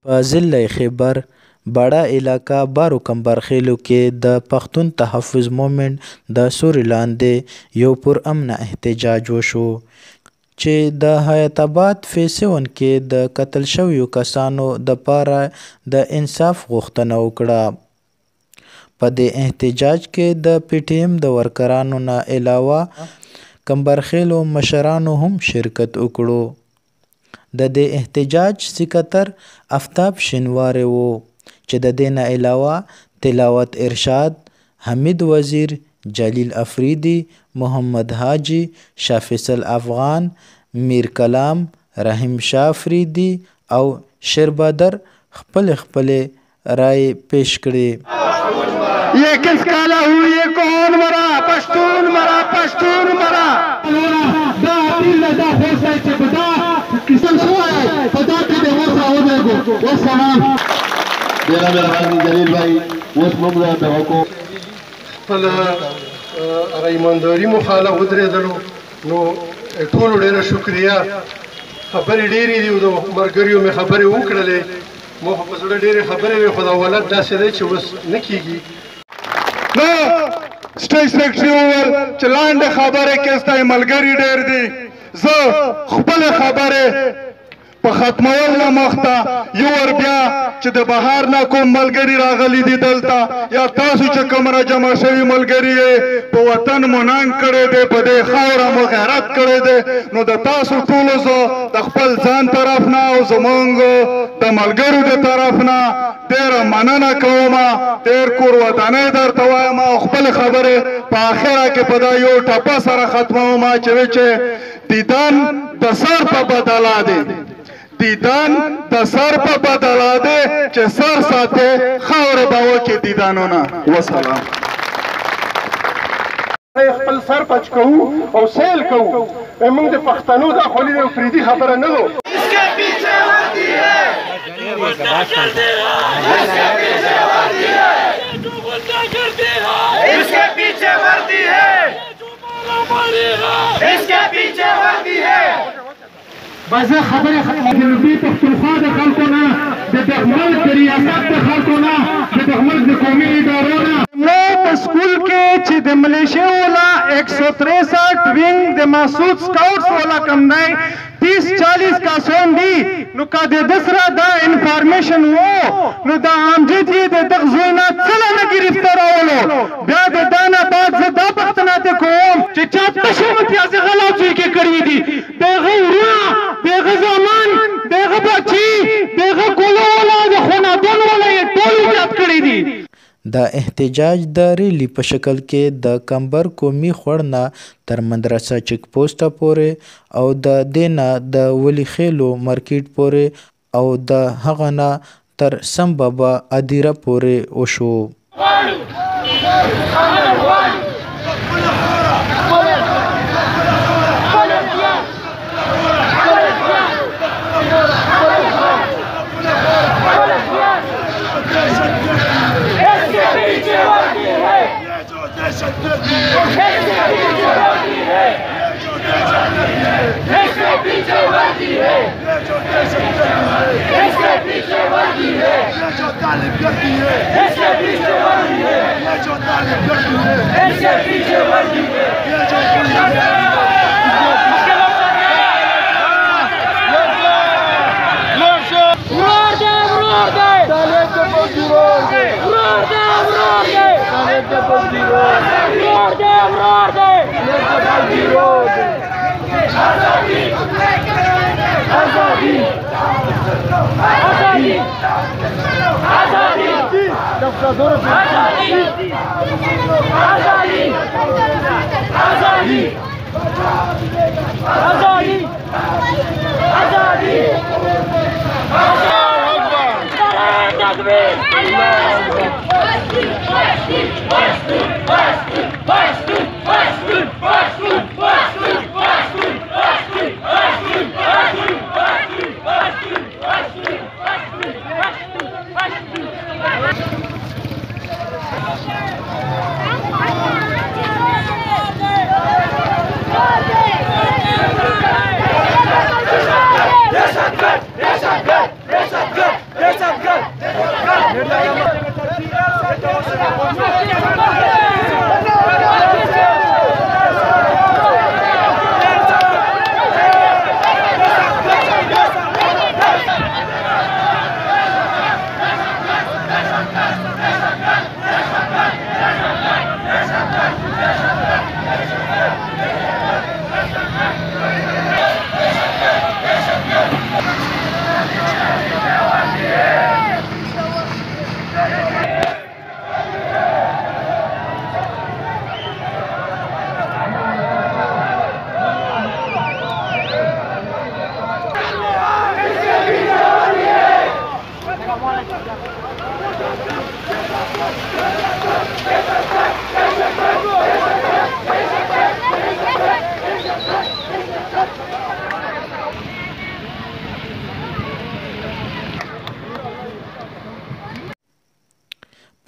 په ضلع خیبر بړه علاقه بارو کمبرخیلو کې د پښتون تحفظ مومنټ د سوري لاندې یو پرامنه احتجاج وشو چې د حیات آباد فیز 7 کې د قتل شویو کسانو دپاره د انصاف غوښتنه وکړه. په دې احتجاج کې د پی ټی ایم د ورکرانو نه علاوه کمبرخیلو مشرانو هم شرکت وکړو. د دې احتجاج سکتر افتاب شینواری و چې د دې نه علاوه تلاوت ارشاد، حمید وزیر، جلیل افریدي، محمد حاجي، شاه فیصل افغان، میر کلام، رحیم شاه افریدي او شیربادر خپلې رائے پیش کړې. یہ کس کالا ہوئی یہ کون مرا پشتون مرا پشتون مرا دا دل دا خوشا چپدا کسن سوائے پتا کہ دے ورسا ہو دے گو والسلام. میرا مہربانی جلیل بھائی اوس ممرا د حکومت خپل ایمانداري مخاله ودرېدلو نو ټولو ډېره شکریا. خبرې ډېرې دي او د ملګریو مې خبرې وکړلې، مو خو په زړه ډېرې خبرې وې خو دا ولد داسې دی چې اوس نه کېږي. نو سټیج سیکرټري وویل چې لاندې خبرې کې ستا ملګري ډېر دي، زه خپلې خبرې په ختمول نه مخته یو ور بیا چې د بهر نه کوم ملګري راغلي دي دلته یا تاسو چې کوم را جمع شوي ملګري یې په وطن مو ننګ کړی دی، په دې خاوره مو غیرت کړی دی، نو د تاسو ټولو زه د خپل ځان طرف نه او زمونږ د ملګرو د طرف نه ډېره مننه کوم. ډېر کور ودانۍ درته وایم او خپلې خبرې په آخره کې په دا یو ټپه سره ختموم چې دیدن د سر په بدله دی، دیدن د سر په بدله دی چې سر ساتې خاورې به وکړي دیدنونه. وسلام. خپل سر پچ کوو او سیل کوو، موږ د پښتنو دا خولي د فریدي خبره نه ده. بس خبرې ختمه د لوبې پښتونخوا د خلکو نه، د دغه ملک د ریاست د خلکو نه، د دغه ملک د قومي ادارو نه. نو په سکول کې چې د ملیشیا والا 163 ونګ د محسود سکاؤټس والا کم دی 30-40 کسان دي، نو که د ده سره دا انفارمیشن و نو د امجد یې د دغه زوی نه څه نه ګرفتارولو. بیا د دا نه بعد زه دا پوښتنه ترې کوم چې چا تشه امتیازي غلا زوی کې کړي دي، د هغه ورونه، د هغه زامن، د هغه بچي، د هغه کولو والا، د خونادون والا یې ټول ایجاد کړي دي. دا احتجاج د ریلی په شکل کې د کمبر قومي خوړ نه تر مدرسه چیک پوسټه پورې او د دې نه د ولی خیلو مارکیټ پورې او د هغه نه تر سم بابا ادیره پورې وشو.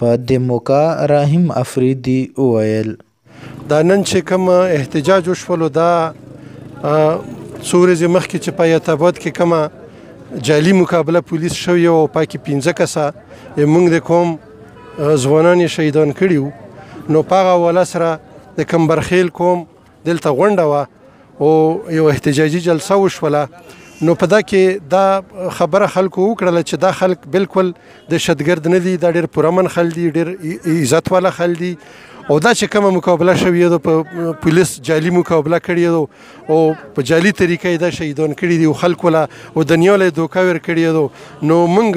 په دې موقع رحیم افریدي وویل دا نن چې کوم احتجاج وشولو دا څو ورځې مخکې چې په ایتاباد کې کومه جعلي مقابله پولیس شوې وه او پکې 15 کسه موږ د کوم ځوانان یې شهیدان کړي وو نو په هغه حواله سره د کمبرخیل کوم دلته غونډه وه او یو احتجاجي جلسه وشوله نو په دا کې دا خبره خلکو وکړله چې دا خلک بالکل دهشتګرد نه دي دا ډېر پرامن خلک دي ډېر عزت والا خلک دي او دا چې کومه مقابله شوې ده په پولیس جعلي مقابله کړې ده او په جعلي طریقه یې دا شهیدان کړي دي او خلکو له او دنیا له دوکه ورکړې ده نو موږ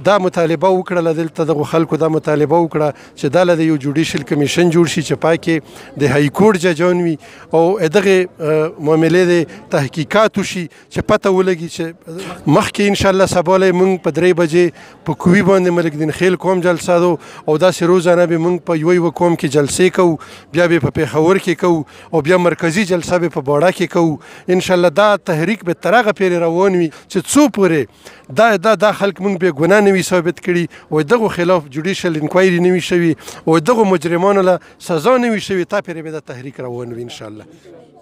دا مطالبه وکړله دلته دغو خلکو دا مطالبه وکړه چې دا له یو جوډیشل کمیشن جوړ شي چې پای کې د های کورټ ججان وي او دغه معاملې د تحقیقات وشي چې پته ولګي چې مخکې انشاءالله سبا له موږ په 3 بجې په کوی باندې ملک دین خیل کوم جلسه ده او داسې روزانه به موږ په یوه قوم کې جلسې کوو بیا به په پېښور کې کوو او بیا مرکزی جلسه به په باړه کې کوو انشاءالله دا تحریک به تر هغه پورې روان وي چې څو پورې دا خلک موږ بې ګناه نه وي ثابت کړي او دغو خلاف جوډیشل انکوایري نه وي شوي او دغو مجرمانو له سزا نه وي شوي تا پورې به دا تحریک روان وي انشاءالله